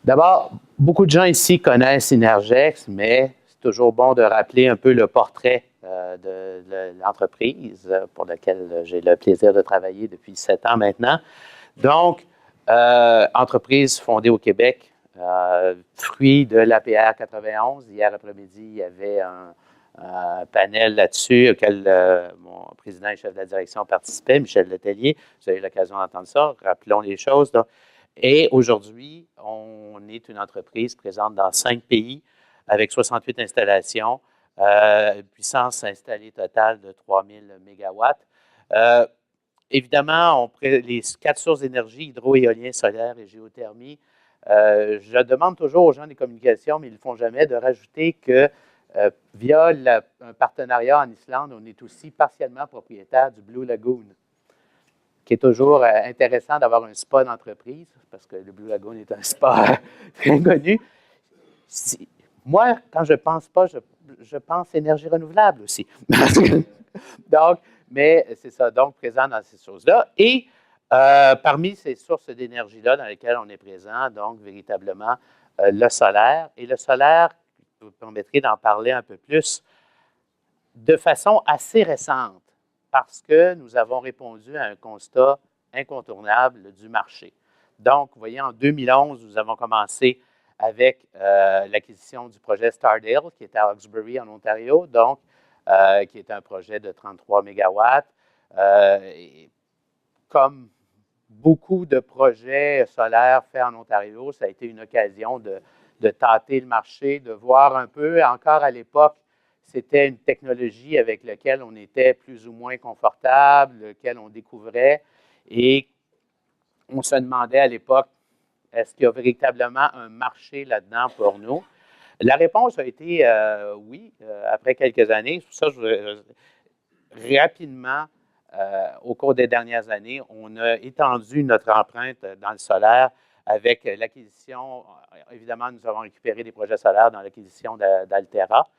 D'abord, beaucoup de gens ici connaissent Synergex, mais c'est toujours bon de rappeler un peu le portrait de l'entreprise pour laquelle j'ai le plaisir de travailler depuis 7 ans maintenant. Donc, entreprise fondée au Québec, fruit de l'APR 91. Hier après-midi, il y avait un panel là-dessus auquel mon président et chef de la direction participaient, Michel Letellier. Vous avez eu l'occasion d'entendre ça. Rappelons les choses. Donc. Et aujourd'hui, on est une entreprise présente dans 5 pays avec 68 installations, puissance installée totale de 3000 mégawatts. Évidemment, les 4 sources d'énergie, hydro, éolien, solaire et géothermie, je demande toujours aux gens des communications, mais ils ne le font jamais, de rajouter que via un partenariat en Islande, on est aussi partiellement propriétaire du Blue Lagoon, qui est toujours intéressant d'avoir un spa d'entreprise, parce que le Blue Lagoon est un spa très connu. Moi, quand je pense pas, je pense énergie renouvelable aussi. Donc, mais c'est ça, donc présent dans ces choses-là. Et parmi ces sources d'énergie-là dans lesquelles on est présent, donc véritablement le solaire. Et le solaire, vous permettrez d'en parler un peu plus de façon assez récente, parce que nous avons répondu à un constat incontournable du marché. Donc, vous voyez, en 2011, nous avons commencé avec l'acquisition du projet Stardale, qui est à Hawkesbury, en Ontario, donc, qui est un projet de 33 mégawatts. Comme beaucoup de projets solaires faits en Ontario, ça a été une occasion de tâter le marché, de voir un peu, encore à l'époque, c'était une technologie avec laquelle on était plus ou moins confortable, laquelle on découvrait, et on se demandait à l'époque, est-ce qu'il y a véritablement un marché là-dedans pour nous? La réponse a été oui, après quelques années. Pour ça, rapidement, au cours des dernières années, on a étendu notre empreinte dans le solaire avec l'acquisition. Évidemment, nous avons récupéré des projets solaires dans l'acquisition d'Altera.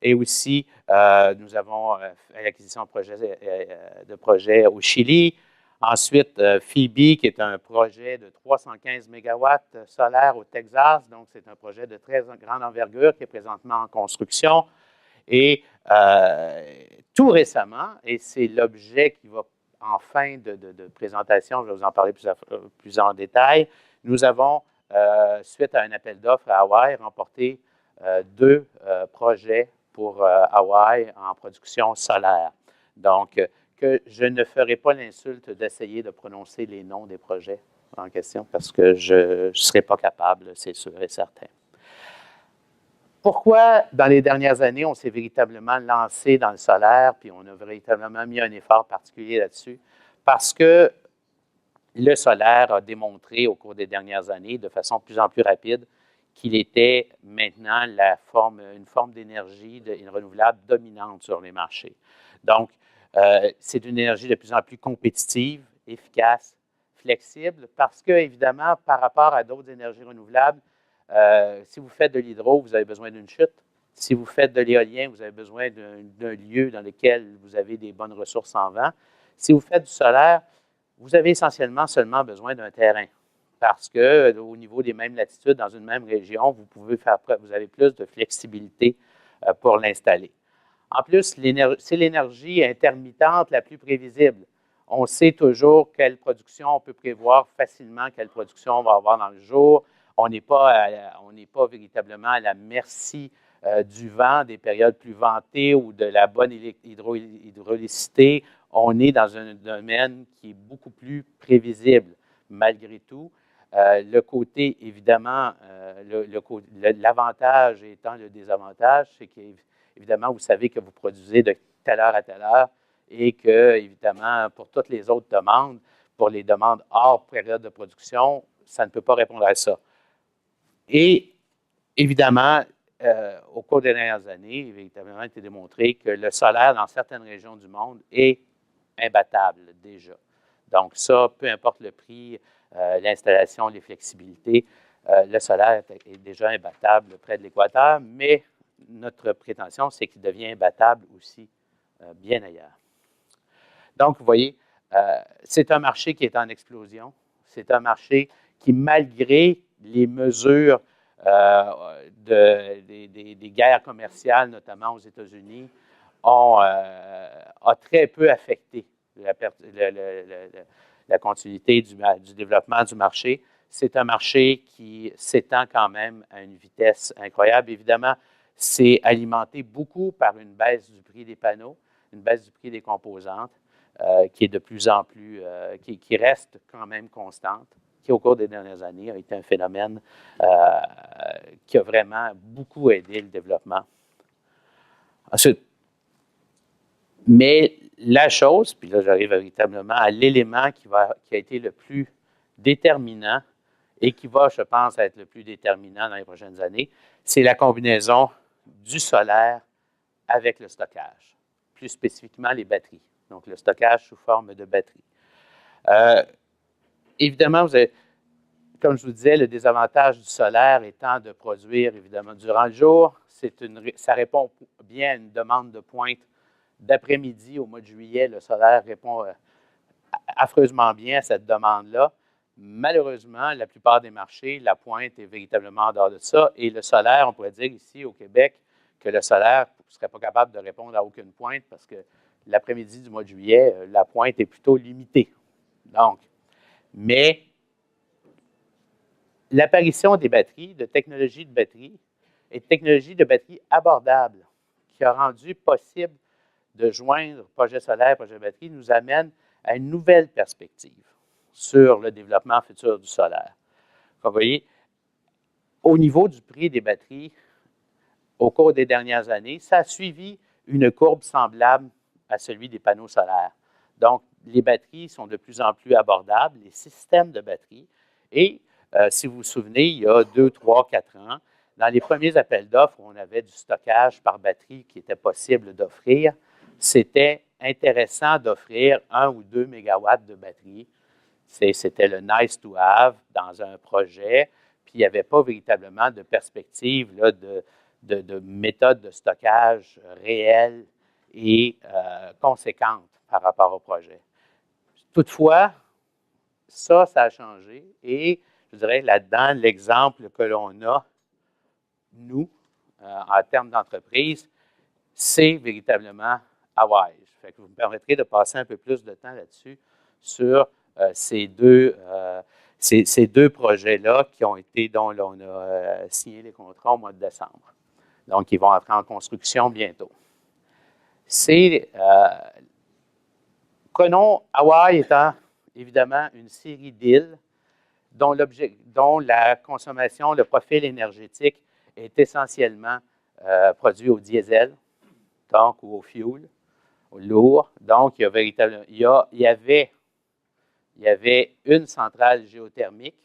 Et aussi, nous avons fait l'acquisition de projets au Chili. Ensuite, Phoebe, qui est un projet de 315 mégawatts solaire au Texas. Donc, c'est un projet de très grande envergure qui est présentement en construction. Et tout récemment, et c'est l'objet qui va en fin de présentation, je vais vous en parler plus en détail, nous avons, suite à un appel d'offres à Hawaï, remporté 2 projets pour Hawaï en production solaire. Donc, que je ne ferai pas l'insulte d'essayer de prononcer les noms des projets en question parce que je ne serai pas capable, c'est sûr et certain. Pourquoi, dans les dernières années, on s'est véritablement lancé dans le solaire, puis on a véritablement mis un effort particulier là-dessus? Parce que le solaire a démontré au cours des dernières années, de façon de plus en plus rapide, qu'il était maintenant une forme d'énergie renouvelable dominante sur les marchés. Donc, c'est une énergie de plus en plus compétitive, efficace, flexible, parce que, évidemment, par rapport à d'autres énergies renouvelables, si vous faites de l'hydro, vous avez besoin d'une chute. Si vous faites de l'éolien, vous avez besoin d'un lieu dans lequel vous avez des bonnes ressources en vent. Si vous faites du solaire, vous avez essentiellement seulement besoin d'un terrain. Parce qu'au niveau des mêmes latitudes, dans une même région, vous avez plus de flexibilité pour l'installer. En plus, c'est l'énergie intermittente la plus prévisible. On sait toujours quelle production on peut prévoir facilement, quelle production on va avoir dans le jour. On n'est pas véritablement à la merci du vent, des périodes plus ventées ou de la bonne hydraulicité. On est dans un domaine qui est beaucoup plus prévisible. Malgré tout, le côté, évidemment, l'avantage étant le désavantage, c'est qu'évidemment, vous savez que vous produisez de telle heure à telle heure et que, évidemment, pour toutes les autres demandes, pour les demandes hors période de production, ça ne peut pas répondre à ça. Et, évidemment, au cours des dernières années, il a véritablement été démontré que le solaire, dans certaines régions du monde, est imbattable déjà. Donc, ça, peu importe le prix, l'installation, les flexibilités, le solaire est déjà imbattable près de l'équateur, mais notre prétention, c'est qu'il devient imbattable aussi bien ailleurs. Donc, vous voyez, c'est un marché qui est en explosion. C'est un marché qui, malgré les mesures des guerres commerciales, notamment aux États-Unis, a très peu affecté la continuité du développement du marché. C'est un marché qui s'étend quand même à une vitesse incroyable. Évidemment, c'est alimenté beaucoup par une baisse du prix des panneaux, une baisse du prix des composantes, qui est de plus en plus, qui reste quand même constante, qui au cours des dernières années a été un phénomène qui a vraiment beaucoup aidé le développement. Ensuite, mais la chose, puis là j'arrive véritablement à l'élément qui a été le plus déterminant et qui va, je pense, être le plus déterminant dans les prochaines années, c'est la combinaison du solaire avec le stockage, plus spécifiquement les batteries. Donc, le stockage sous forme de batterie. Évidemment, vous avez, comme je vous disais, le désavantage du solaire étant de produire, évidemment, durant le jour. Ça répond bien à une demande de pointe d'après-midi au mois de juillet. Le solaire répond affreusement bien à cette demande-là. Malheureusement, la plupart des marchés, la pointe est véritablement en dehors de ça. Et le solaire, on pourrait dire ici au Québec que le solaire ne serait pas capable de répondre à aucune pointe parce que l'après-midi du mois de juillet, la pointe est plutôt limitée. Donc, mais l'apparition des batteries, de technologies de batterie et de technologies de batterie abordables qui a rendu possible de joindre projet solaire, projet batterie, nous amène à une nouvelle perspective sur le développement futur du solaire. Comme vous voyez, au niveau du prix des batteries, au cours des dernières années, ça a suivi une courbe semblable à celui des panneaux solaires. Donc, les batteries sont de plus en plus abordables, les systèmes de batteries. Et si vous vous souvenez, il y a 2, 3, 4 ans, dans les premiers appels d'offres où on avait du stockage par batterie qui était possible d'offrir, c'était intéressant d'offrir 1 ou 2 mégawatts de batterie. C'était le nice to have dans un projet, puis il n'y avait pas véritablement de perspective là, de méthode de stockage réelle et conséquente par rapport au projet. Toutefois, ça a changé et je dirais là-dedans, l'exemple que l'on a, nous, en termes d'entreprise, c'est véritablement Hawaii. Fait que vous me permettrez de passer un peu plus de temps là-dessus sur ces deux projets-là dont on a signé les contrats au mois de décembre. Donc, ils vont entrer en construction bientôt. Prenons Hawaii étant évidemment une série d'îles dont la consommation, le profil énergétique est essentiellement produit au diesel, donc ou au fuel, au lourd. Donc, il y avait une centrale géothermique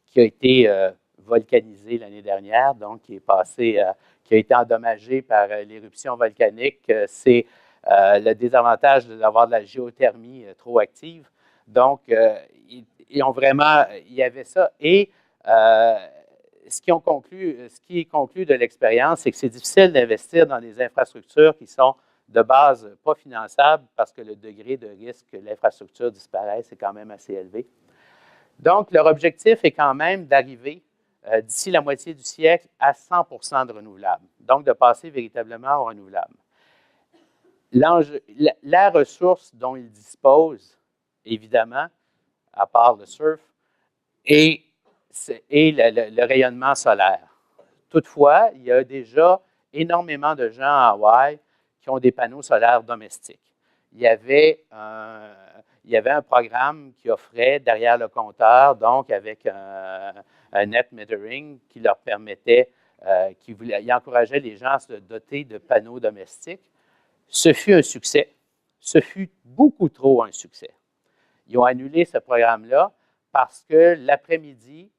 qui a été volcanisée l'année dernière, donc qui a été endommagée par l'éruption volcanique. C'est le désavantage d'avoir de la géothermie trop active. Donc, il y avait ça. Et ce qui est conclu de l'expérience, c'est que c'est difficile d'investir dans des infrastructures qui sont de base pas finançables parce que le degré de risque que l'infrastructure disparaisse est quand même assez élevé. Donc, leur objectif est quand même d'arriver d'ici la moitié du siècle à 100% de renouvelables. Donc, de passer véritablement au renouvelable. La ressource dont ils disposent, évidemment, à part le surf, est le rayonnement solaire. Toutefois, il y a déjà énormément de gens à Hawaï qui ont des panneaux solaires domestiques. Il y avait un programme qui offrait derrière le compteur, donc avec un net metering qui leur permettait, il encourageait les gens à se doter de panneaux domestiques. Ce fut un succès. Ce fut beaucoup trop un succès. Ils ont annulé ce programme-là parce que l'après-midi,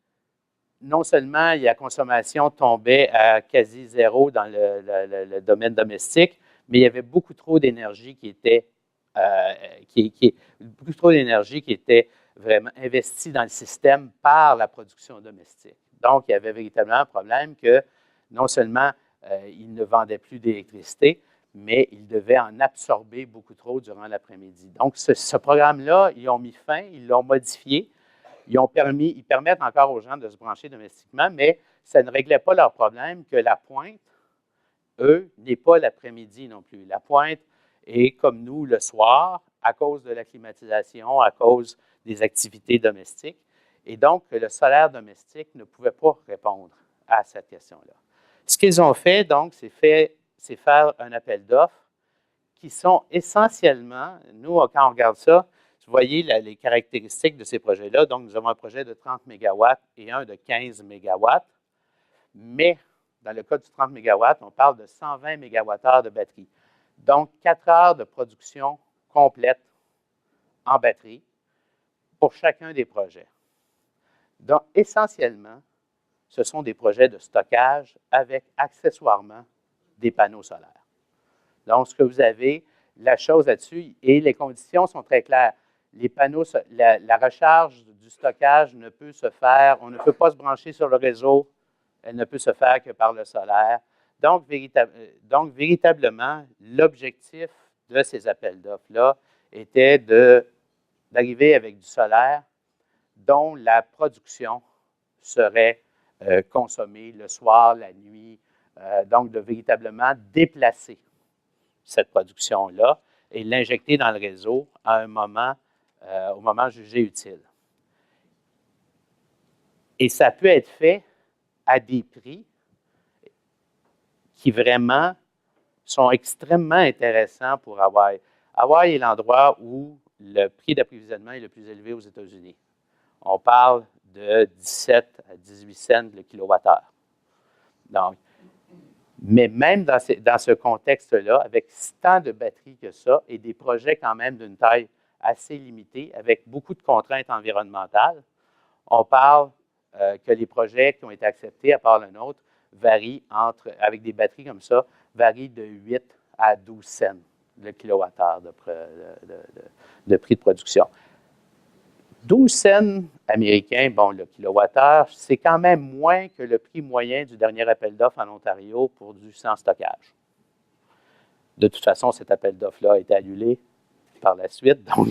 non seulement la consommation tombait à quasi zéro dans le domaine domestique, mais il y avait beaucoup trop d'énergie qui était vraiment investie dans le système par la production domestique. Donc, il y avait véritablement un problème que non seulement ils ne vendaient plus d'électricité, mais ils devaient en absorber beaucoup trop durant l'après-midi. Donc, ce programme-là, ils ont mis fin, ils l'ont modifié Ils permettent encore aux gens de se brancher domestiquement, mais ça ne réglait pas leur problème que la pointe, eux, n'est pas l'après-midi non plus. La pointe est comme nous le soir à cause de la climatisation, à cause des activités domestiques. Et donc, le solaire domestique ne pouvait pas répondre à cette question-là. Ce qu'ils ont fait, donc, c'est faire un appel d'offres qui sont essentiellement, nous, quand on regarde ça, vous voyez les caractéristiques de ces projets-là. Donc, nous avons un projet de 30 MW et un de 15 MW. Mais, dans le cas du 30 MW, on parle de 120 MWh de batterie. Donc, 4 heures de production complète en batterie pour chacun des projets. Donc, essentiellement, ce sont des projets de stockage avec accessoirement des panneaux solaires. Donc, ce que vous avez, la chose là-dessus, et les conditions sont très claires. Les panneaux, la recharge du stockage ne peut se faire, on ne peut pas se brancher sur le réseau, elle ne peut se faire que par le solaire. Donc véritablement, l'objectif de ces appels d'offres-là était d'arriver avec du solaire dont la production serait consommée le soir, la nuit, donc de véritablement déplacer cette production-là et l'injecter dans le réseau à un moment, au moment jugé utile. Et ça peut être fait à des prix qui vraiment sont extrêmement intéressants pour Hawaï. Hawaï est l'endroit où le prix d'approvisionnement est le plus élevé aux États-Unis. On parle de 17 à 18 cents le kilowattheure. Donc, mais même dans ce contexte-là, avec tant de batteries que ça, et des projets quand même d'une taille assez limitée, avec beaucoup de contraintes environnementales, on parle que les projets qui ont été acceptés, à part le nôtre, varient avec des batteries comme ça, varient de 8 à 12 cents le kilowattheure de prix de production. 12 cents américains, bon, le kilowattheure, c'est quand même moins que le prix moyen du dernier appel d'offres en Ontario pour du sans stockage. De toute façon, cet appel d'offres-là a été annulé par la suite. Donc,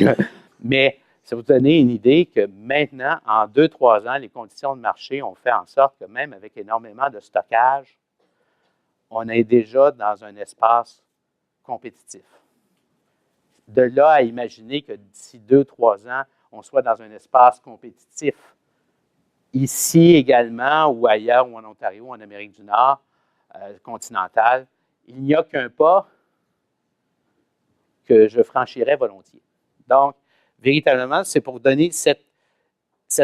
mais ça vous donne une idée que maintenant, en 2-3 ans, les conditions de marché ont fait en sorte que même avec énormément de stockage, on est déjà dans un espace compétitif. De là à imaginer que d'ici 2-3 ans, on soit dans un espace compétitif ici également ou ailleurs, ou en Ontario, en Amérique du Nord, continentale, il n'y a qu'un pas que je franchirais volontiers. Donc, véritablement, c'est pour donner cette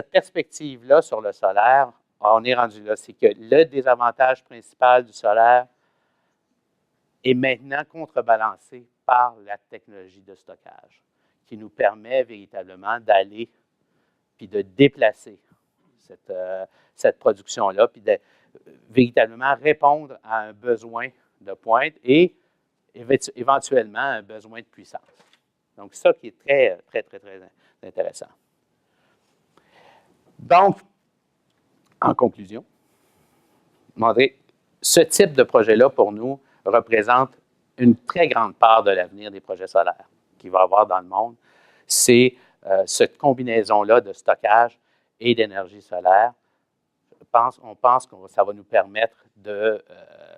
perspective-là sur le solaire. On est rendu là. C'est que le désavantage principal du solaire est maintenant contrebalancé par la technologie de stockage qui nous permet véritablement d'aller puis de déplacer cette production-là, puis de véritablement répondre à un besoin de pointe et éventuellement un besoin de puissance. Donc, ça qui est très, très, très, très intéressant. Donc, en conclusion, André, ce type de projet-là, pour nous, représente une très grande part de l'avenir des projets solaires qu'il va y avoir dans le monde. C'est cette combinaison-là de stockage et d'énergie solaire. On pense que ça va nous permettre de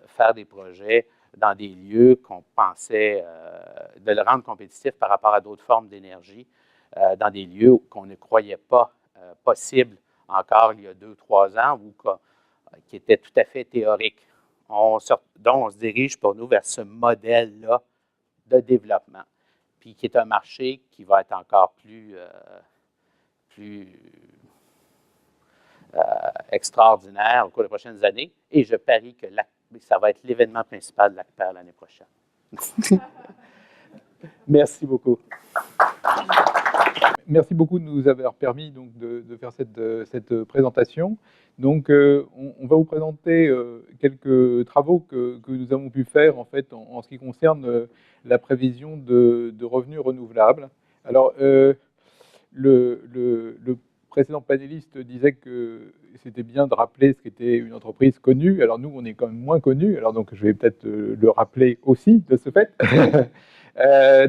faire des projets dans des lieux qu'on pensait, de le rendre compétitif par rapport à d'autres formes d'énergie, dans des lieux qu'on ne croyait pas possibles encore il y a 2-3 ans ou qui étaient tout à fait théoriques. Donc, on se dirige pour nous vers ce modèle-là de développement, puis qui est un marché qui va être encore plus extraordinaire au cours des prochaines années. Et je parie que ça va être l'événement principal de l'ACPER l'année prochaine. Merci beaucoup. Merci beaucoup de nous avoir permis donc, de faire cette présentation. Donc, on va vous présenter quelques travaux que nous avons pu faire en fait en ce qui concerne la prévision de revenus renouvelables. Alors, le précédent panéliste disait que c'était bien de rappeler ce qu'était une entreprise connue. Alors nous, on est quand même moins connus. Alors donc, je vais peut-être le rappeler aussi de ce fait.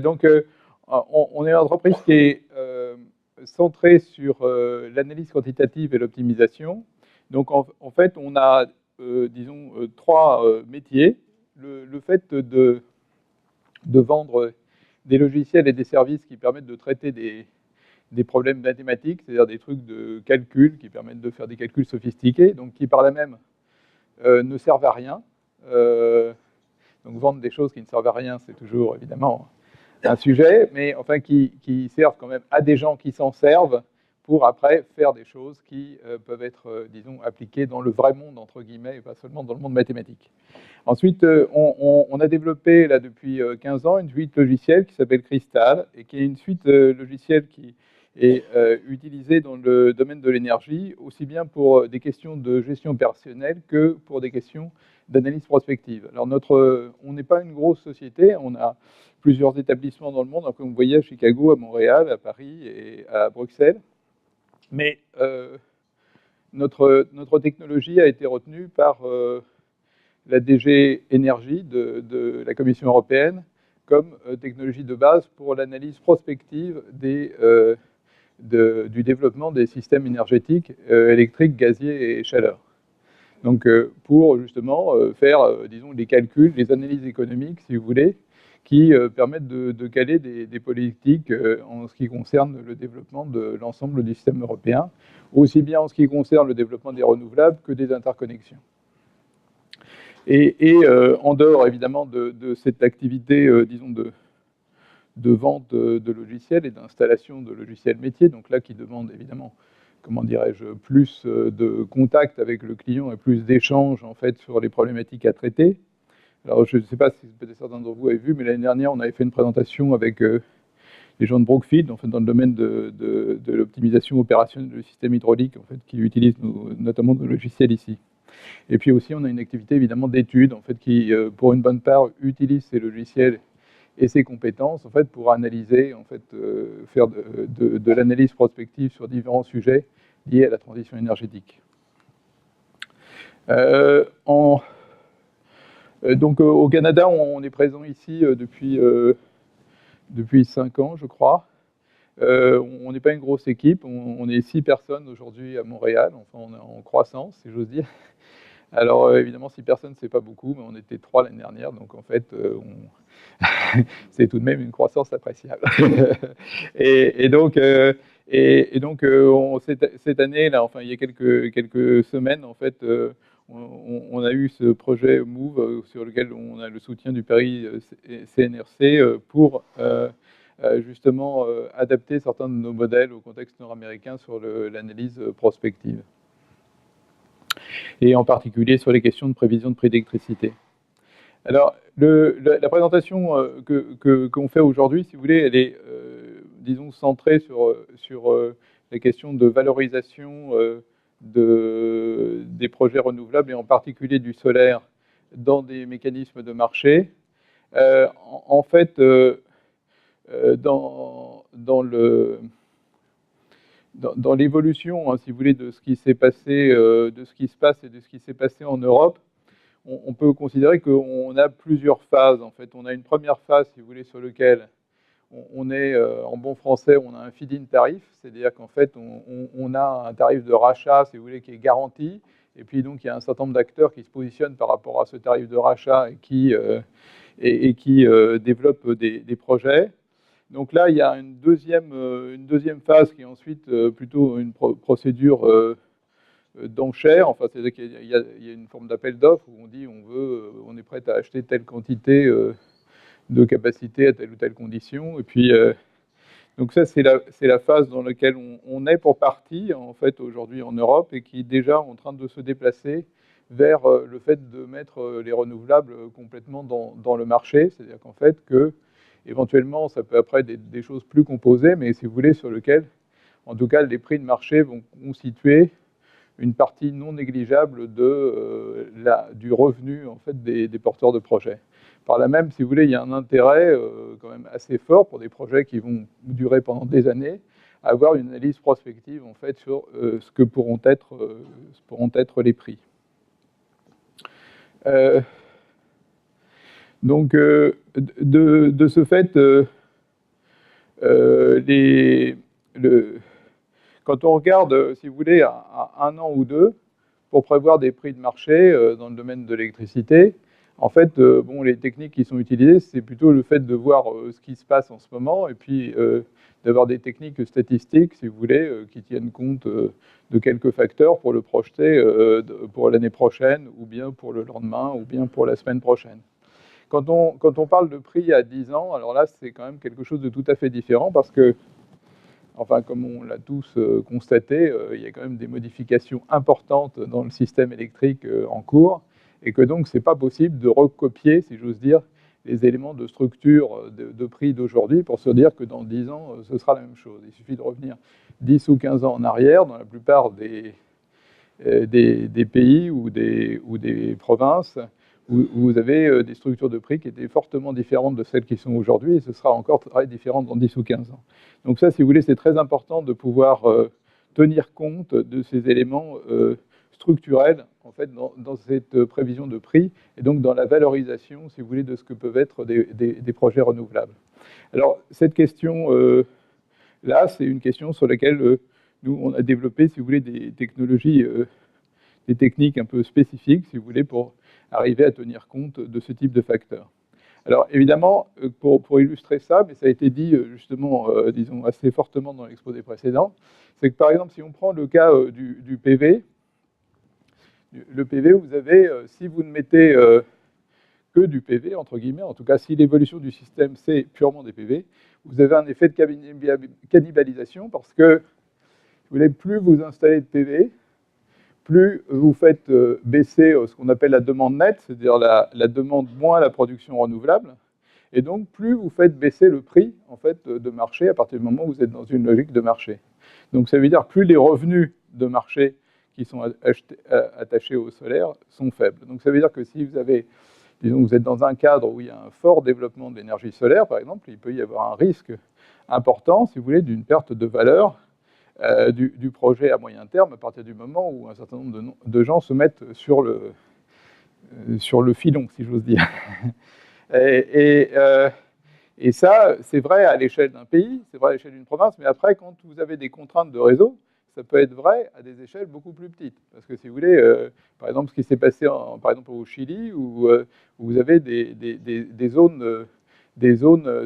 Donc, on est une entreprise qui est centré sur l'analyse quantitative et l'optimisation. Donc, en fait, on a, disons, trois métiers. Le fait de vendre des logiciels et des services qui permettent de traiter des problèmes mathématiques, c'est-à-dire des trucs de calcul qui permettent de faire des calculs sophistiqués, donc qui par là même ne servent à rien. Donc vendre des choses qui ne servent à rien, c'est toujours évidemment un sujet, mais enfin qui servent quand même à des gens qui s'en servent pour après faire des choses qui peuvent être, disons, appliquées dans le vrai monde, entre guillemets, et pas seulement dans le monde mathématique. Ensuite, on a développé, là, depuis 15 ans, une suite logicielle qui s'appelle Crystal, et qui est une suite logicielle qui est utilisée dans le domaine de l'énergie, aussi bien pour des questions de gestion opérationnelle que pour des questions d'analyse prospective. Alors, on n'est pas une grosse société, on a plusieurs établissements dans le monde, comme vous voyez, à Chicago, à Montréal, à Paris et à Bruxelles. Mais notre technologie a été retenue par la DG Énergie de la Commission européenne comme technologie de base pour l'analyse prospective du développement des systèmes énergétiques électriques, gaziers et chaleur. Donc pour justement faire, disons, les calculs, les analyses économiques, si vous voulez, qui permettent de caler des politiques en ce qui concerne le développement de l'ensemble du système européen, aussi bien en ce qui concerne le développement des renouvelables que des interconnexions. Et en dehors, évidemment, de cette activité, disons, de vente de logiciels et d'installation de logiciels métiers, donc là, qui demande, évidemment, comment dirais-je, plus de contact avec le client et plus d'échanges, en fait, sur les problématiques à traiter. Alors, je ne sais pas si peut-être certains d'entre vous avez vu, mais l'année dernière, on avait fait une présentation avec les gens de Brookfield, en fait, dans le domaine de l'optimisation opérationnelle du système hydraulique, en fait, qui utilisent notamment nos logiciels ici. Et puis aussi, on a une activité, évidemment, d'études, en fait, qui, pour une bonne part, utilise ces logiciels et ses compétences, en fait, pour analyser, en fait, faire de l'analyse prospective sur différents sujets liés à la transition énergétique. Donc au Canada, on est présent ici depuis 5 ans, je crois. On n'est pas une grosse équipe, on est 6 personnes aujourd'hui à Montréal, enfin on est en croissance, si j'ose dire. Alors évidemment, 6 personnes, c'est pas beaucoup, mais on était 3 l'année dernière, donc en fait, c'est tout de même une croissance appréciable. et donc, cette année, là, enfin il y a quelques semaines, en fait, on a eu ce projet MOVE sur lequel on a le soutien du Paris CNRC pour justement adapter certains de nos modèles au contexte nord-américain sur l'analyse prospective. Et en particulier sur les questions de prévision de prix d'électricité. Alors, la présentation qu'on fait aujourd'hui, si vous voulez, elle est, disons, centrée sur les questions de valorisation des projets renouvelables et en particulier du solaire dans des mécanismes de marché. En fait, dans l'évolution, hein, si vous voulez, de ce qui s'est passé, de ce qui se passe et de ce qui s'est passé en Europe, on peut considérer qu'on a plusieurs phases. En fait, on a une première phase, si vous voulez, sur laquelle on est, en bon français, on a un feed-in tarif, c'est-à-dire qu'en fait, on a un tarif de rachat, si vous voulez, qui est garanti, et puis donc il y a un certain nombre d'acteurs qui se positionnent par rapport à ce tarif de rachat et qui développent des projets. Donc là, il y a une deuxième phase qui est ensuite plutôt une procédure d'enchères. Enfin, c'est-à-dire qu'il y a une forme d'appel d'offres où on dit on est prêt à acheter telle quantité de capacité à telle ou telle condition. Et puis, donc ça, c'est la phase dans laquelle on est pour partie, en fait, aujourd'hui en Europe, et qui est déjà en train de se déplacer vers le fait de mettre les renouvelables complètement dans le marché. C'est-à-dire qu'en fait, éventuellement, ça peut après des choses plus composées, mais si vous voulez, sur lequel, en tout cas, les prix de marché vont constituer une partie non négligeable du revenu, en fait, des porteurs de projets. Par là même, si vous voulez, il y a un intérêt quand même assez fort pour des projets qui vont durer pendant des années, à avoir une analyse prospective, en fait, sur ce que pourront être les prix. Donc, de ce fait, Quand on regarde, si vous voulez, à 1 an ou 2, pour prévoir des prix de marché dans le domaine de l'électricité, en fait, bon, les techniques qui sont utilisées, c'est plutôt le fait de voir ce qui se passe en ce moment et puis d'avoir des techniques statistiques, si vous voulez, qui tiennent compte de quelques facteurs pour le projeter pour l'année prochaine ou bien pour le lendemain ou bien pour la semaine prochaine. Quand on parle de prix à 10 ans, alors là, c'est quand même quelque chose de tout à fait différent parce que, enfin, comme on l'a tous constaté, il y a quand même des modifications importantes dans le système électrique en cours et que donc, ce n'est pas possible de recopier, si j'ose dire, les éléments de structure de prix d'aujourd'hui pour se dire que dans 10 ans, ce sera la même chose. Il suffit de revenir 10 ou 15 ans en arrière, dans la plupart des pays ou des provinces, où vous avez des structures de prix qui étaient fortement différentes de celles qui sont aujourd'hui, et ce sera encore très différent dans 10 ou 15 ans. Donc ça, si vous voulez, c'est très important de pouvoir tenir compte de ces éléments structurels, en fait, dans cette prévision de prix, et donc dans la valorisation, si vous voulez, de ce que peuvent être des projets renouvelables. Alors, cette question-là, c'est une question sur laquelle nous, on a développé, si vous voulez, des technologies, des techniques un peu spécifiques, si vous voulez, pour arriver à tenir compte de ce type de facteurs. Alors, évidemment, pour illustrer ça, mais ça a été dit, justement, disons, assez fortement dans l'exposé précédent, c'est que, par exemple, si on prend le cas du PV, le PV, vous avez, si vous ne mettez que du PV, entre guillemets, en tout cas, si l'évolution du système, c'est purement des PV, vous avez un effet de cannibalisation parce que, vous voulez, plus vous installez de PV, plus vous faites baisser ce qu'on appelle la demande nette, c'est-à-dire la demande moins la production renouvelable, et donc plus vous faites baisser le prix en fait, de marché à partir du moment où vous êtes dans une logique de marché. Donc ça veut dire plus les revenus de marché qui sont attachés au solaire sont faibles. Donc ça veut dire que si vous avez, disons, vous êtes dans un cadre où il y a un fort développement de l'énergie solaire, par exemple, il peut y avoir un risque important, si vous voulez, d'une perte de valeur du projet à moyen terme à partir du moment où un certain nombre de gens se mettent sur le filon, si j'ose dire. Et ça, c'est vrai à l'échelle d'un pays, c'est vrai à l'échelle d'une province, mais après, quand vous avez des contraintes de réseau, ça peut être vrai à des échelles beaucoup plus petites. Parce que si vous voulez, par exemple, ce qui s'est passé par exemple au Chili, où vous avez des zones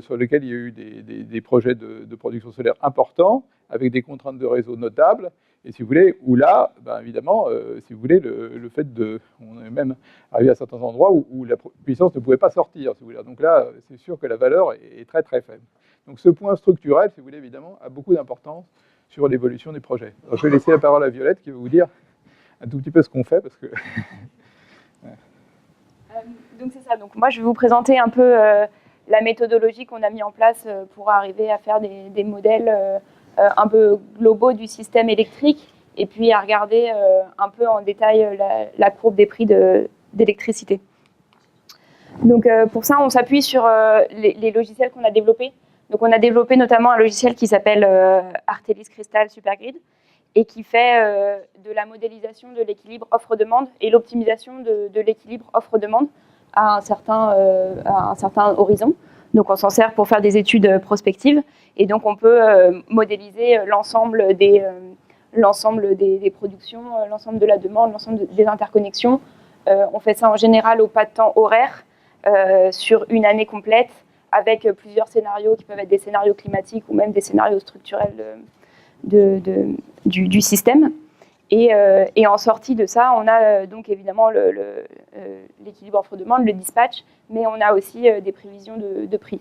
sur lesquelles il y a eu des projets de production solaire importants, avec des contraintes de réseau notables, et si vous voulez, où là, ben évidemment, si vous voulez, le fait de... On est même arrivé à certains endroits où la puissance ne pouvait pas sortir, si vous voulez. Donc là, c'est sûr que la valeur est très très faible. Donc ce point structurel, si vous voulez, évidemment, a beaucoup d'importance sur l'évolution des projets. Alors, je vais laisser la parole à Violette, qui va vous dire un tout petit peu ce qu'on fait, parce que... Donc c'est ça. Donc moi, je vais vous présenter un peu la méthodologie qu'on a mis en place pour arriver à faire des modèles un peu globaux du système électrique et puis à regarder un peu en détail la courbe des prix d'électricité. Donc pour ça, on s'appuie sur les logiciels qu'on a développés. Donc on a développé notamment un logiciel qui s'appelle Artelis Crystal Supergrid et qui fait de la modélisation de l'équilibre offre-demande et l'optimisation de l'équilibre offre-demande à un certain horizon. Donc on s'en sert pour faire des études prospectives et donc on peut modéliser l'ensemble des productions, l'ensemble de la demande, l'ensemble des interconnexions. On fait ça en général au pas de temps horaire sur une année complète avec plusieurs scénarios qui peuvent être des scénarios climatiques ou même des scénarios structurels du système. Et en sortie de ça, on a donc évidemment l'équilibre offre-demande, le dispatch, mais on a aussi des prévisions de prix.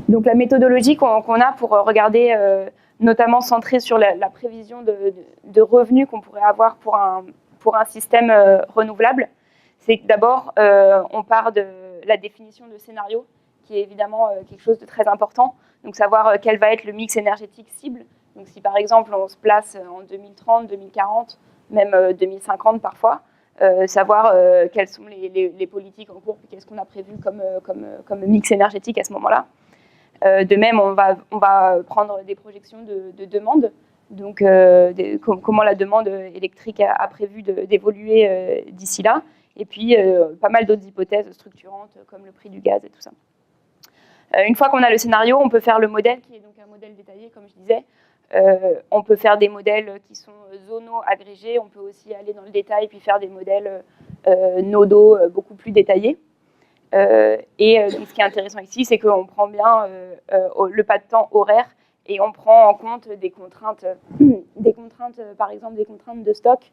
Donc la méthodologie qu'on a pour regarder, notamment centrée sur la prévision de revenus qu'on pourrait avoir pour un système renouvelable, c'est que d'abord, on part de la définition de scénario, qui est évidemment quelque chose de très important. Donc savoir quel va être le mix énergétique cible. Donc si par exemple on se place en 2030, 2040, même 2050 parfois, savoir quelles sont les politiques en cours, puis qu'est-ce qu'on a prévu comme mix énergétique à ce moment-là. De même, on va prendre des projections de demande, donc comment la demande électrique a prévu d'évoluer d'ici là, et puis pas mal d'autres hypothèses structurantes comme le prix du gaz et tout ça. Une fois qu'on a le scénario, on peut faire le modèle, qui est donc un modèle détaillé, comme je disais, On peut faire des modèles qui sont zonaux agrégés. On peut aussi aller dans le détail puis faire des modèles nodaux beaucoup plus détaillés. Donc, ce qui est intéressant ici, c'est qu'on prend bien le pas de temps horaire et on prend en compte des contraintes, par exemple des contraintes de stock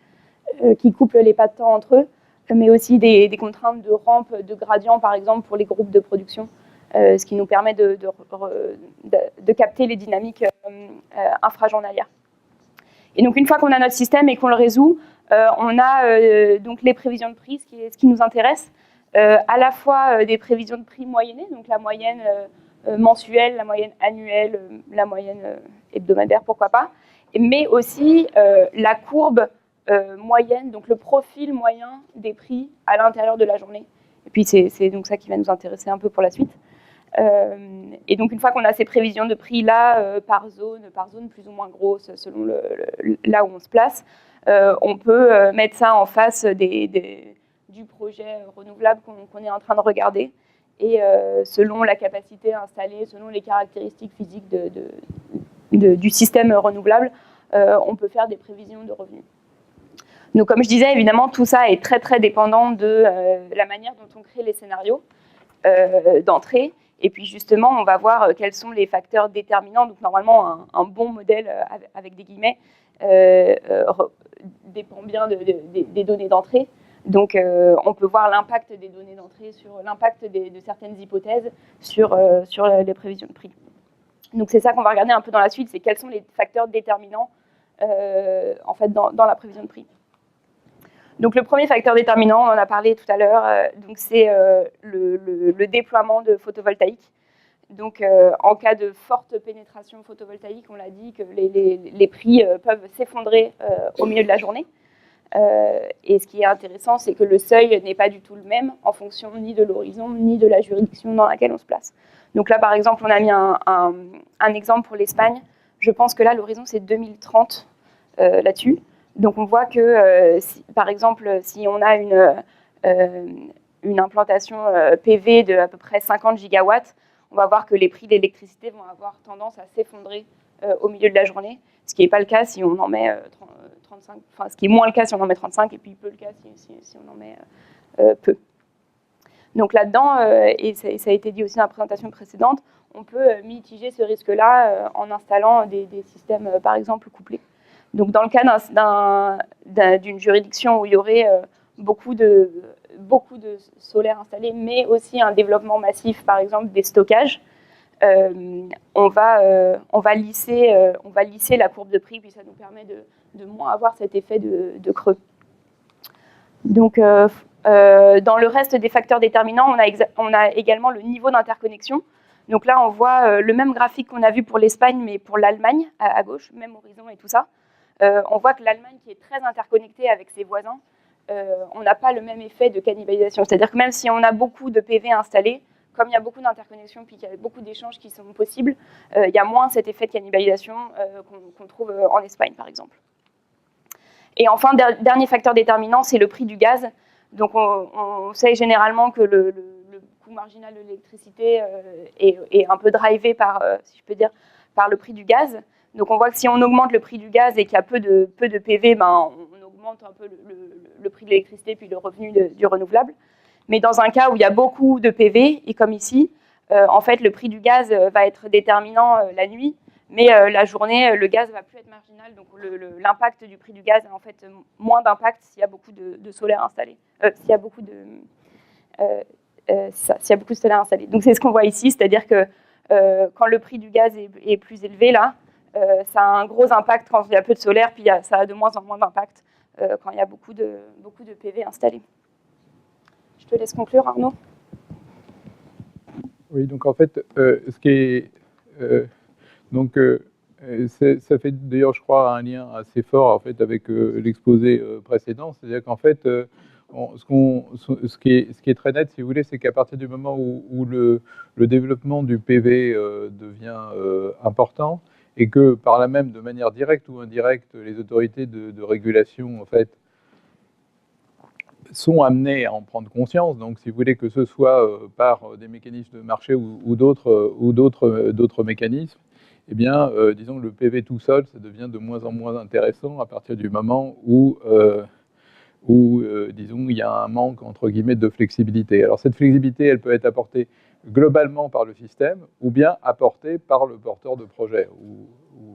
qui couplent les pas de temps entre eux, mais aussi des contraintes de rampe, de gradient, par exemple, pour les groupes de production, ce qui nous permet de capter les dynamiques infrajournalières. Et donc, une fois qu'on a notre système et qu'on le résout, on a donc les prévisions de prix, ce qui nous intéresse, à la fois des prévisions de prix moyennées, donc la moyenne mensuelle, la moyenne annuelle, la moyenne hebdomadaire, pourquoi pas, mais aussi la courbe moyenne, donc le profil moyen des prix à l'intérieur de la journée. Et puis c'est donc ça qui va nous intéresser un peu pour la suite. Et donc une fois qu'on a ces prévisions de prix là, par zone plus ou moins grosse, selon là où on se place, on peut mettre ça en face du projet renouvelable qu'on est en train de regarder. Et selon la capacité installée, selon les caractéristiques physiques du système renouvelable, on peut faire des prévisions de revenus. Donc, comme je disais, évidemment, tout ça est très, très dépendant de la manière dont on crée les scénarios d'entrée. Et puis, justement, on va voir quels sont les facteurs déterminants. Donc, normalement, un bon modèle, avec des guillemets, dépend bien des données d'entrée. Donc, on peut voir l'impact des données d'entrée sur l'impact de certaines hypothèses sur les prévisions de prix. Donc, c'est ça qu'on va regarder un peu dans la suite, c'est quels sont les facteurs déterminants en fait, dans la prévision de prix. Donc, le premier facteur déterminant, on en a parlé tout à l'heure, donc c'est le déploiement de photovoltaïque. Donc, en cas de forte pénétration photovoltaïque, on l'a dit que les prix peuvent s'effondrer au milieu de la journée. Et ce qui est intéressant, c'est que le seuil n'est pas du tout le même en fonction ni de l'horizon, ni de la juridiction dans laquelle on se place. Donc là, par exemple, on a mis un exemple pour l'Espagne. Je pense que là, l'horizon, c'est 2030 là-dessus. Donc on voit que, par exemple, si on a une implantation PV de à peu près 50 gigawatts, on va voir que les prix de l'électricité vont avoir tendance à s'effondrer au milieu de la journée, ce qui n'est pas le cas si on en met 35, enfin ce qui est moins le cas si on en met 35, et puis peu le cas si on en met peu. Donc là-dedans, et ça a été dit aussi dans la présentation précédente, on peut mitiger ce risque-là en installant des systèmes, par exemple, couplés. Donc dans le cas d'une juridiction où il y aurait beaucoup de solaire installé, mais aussi un développement massif, par exemple des stockages, on va lisser la courbe de prix, puis ça nous permet de moins avoir cet effet de creux. Donc dans le reste des facteurs déterminants, on a également le niveau d'interconnexion. Donc là, on voit le même graphique qu'on a vu pour l'Espagne, mais pour l'Allemagne, à gauche, même horizon et tout ça. On voit que l'Allemagne, qui est très interconnectée avec ses voisins, on n'a pas le même effet de cannibalisation. C'est-à-dire que même si on a beaucoup de PV installés, comme il y a beaucoup d'interconnexions puis qu'il y a beaucoup d'échanges qui sont possibles, il y a moins cet effet de cannibalisation qu'on trouve en Espagne, par exemple. Et enfin, dernier facteur déterminant, c'est le prix du gaz. Donc on sait généralement que le coût marginal de l'électricité est un peu drivé par, si je peux dire, par le prix du gaz. Donc on voit que si on augmente le prix du gaz et qu'il y a peu de PV, on augmente un peu le prix de l'électricité puis le revenu du renouvelable. Mais dans un cas où il y a beaucoup de PV, et comme ici, en fait le prix du gaz va être déterminant la nuit, mais la journée, le gaz ne va plus être marginal. Donc l'impact du prix du gaz a en fait moins d'impact s'il y a beaucoup de solaire installé. S'il y a beaucoup de solaire installé. Donc c'est ce qu'on voit ici, c'est-à-dire que quand le prix du gaz est plus élevé là, ça a un gros impact quand il y a peu de solaire, puis ça a de moins en moins d'impact quand il y a beaucoup de PV installés. Je te laisse conclure, Arnaud. Oui, donc en fait, ce qui est... ça fait d'ailleurs, je crois, un lien assez fort en fait, avec l'exposé précédent. C'est-à-dire qu'en fait, ce qui est très net, si vous voulez, c'est qu'à partir du moment où le développement du PV devient important, et que par là même, de manière directe ou indirecte, les autorités de régulation, en fait, sont amenées à en prendre conscience. Donc, si vous voulez, que ce soit par des mécanismes de marché ou d'autres mécanismes, eh bien, disons, le PV tout seul, ça devient de moins en moins intéressant à partir du moment où disons, il y a un manque, entre guillemets, de flexibilité. Alors, cette flexibilité, elle peut être apportée globalement par le système ou bien apportée par le porteur de projet, ou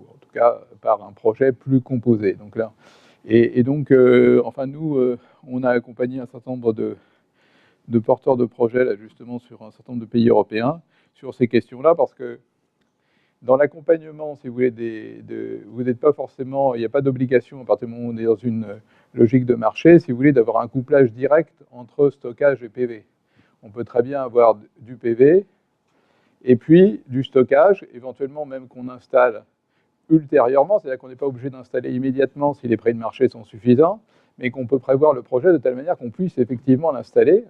en tout cas par un projet plus composé. Donc là, et donc, enfin, nous, on a accompagné un certain nombre de porteurs de projets, là, justement, sur un certain nombre de pays européens, sur ces questions-là, parce que dans l'accompagnement, si vous voulez, vous n'êtes pas forcément, il n'y a pas d'obligation, à partir du moment où on est dans une logique de marché, si vous voulez, d'avoir un couplage direct entre stockage et PV. On peut très bien avoir du PV et puis du stockage, éventuellement même qu'on installe ultérieurement, c'est-à-dire qu'on n'est pas obligé d'installer immédiatement si les prix de marché sont suffisants, mais qu'on peut prévoir le projet de telle manière qu'on puisse effectivement l'installer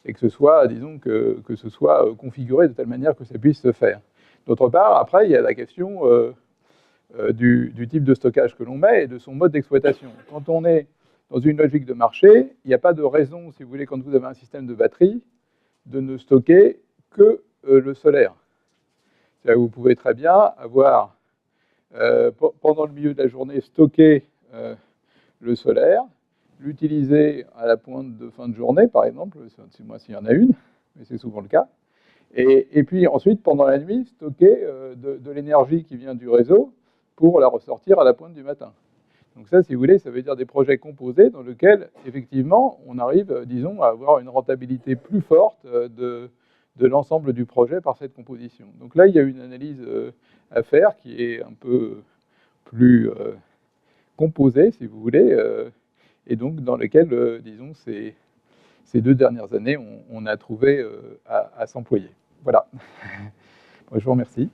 et que ce soit, disons, que ce soit configuré de telle manière que ça puisse se faire. D'autre part, après, il y a la question du type de stockage que l'on met et de son mode d'exploitation. Quand on est dans une logique de marché, il n'y a pas de raison, si vous voulez, quand vous avez un système de batterie, de ne stocker que le solaire. C'est-à-dire que vous pouvez très bien avoir, pendant le milieu de la journée, stocker le solaire, l'utiliser à la pointe de fin de journée, par exemple, moi s'il y en a une, mais c'est souvent le cas, et puis ensuite, pendant la nuit, stocker de l'énergie qui vient du réseau pour la ressortir à la pointe du matin. Donc ça, si vous voulez, ça veut dire des projets composés dans lesquels, effectivement, on arrive, disons, à avoir une rentabilité plus forte de l'ensemble du projet par cette composition. Donc là, il y a une analyse à faire qui est un peu plus composée, si vous voulez, et donc dans lequel, disons, ces 2 dernières années, on a trouvé à s'employer. Voilà. Moi, je vous remercie.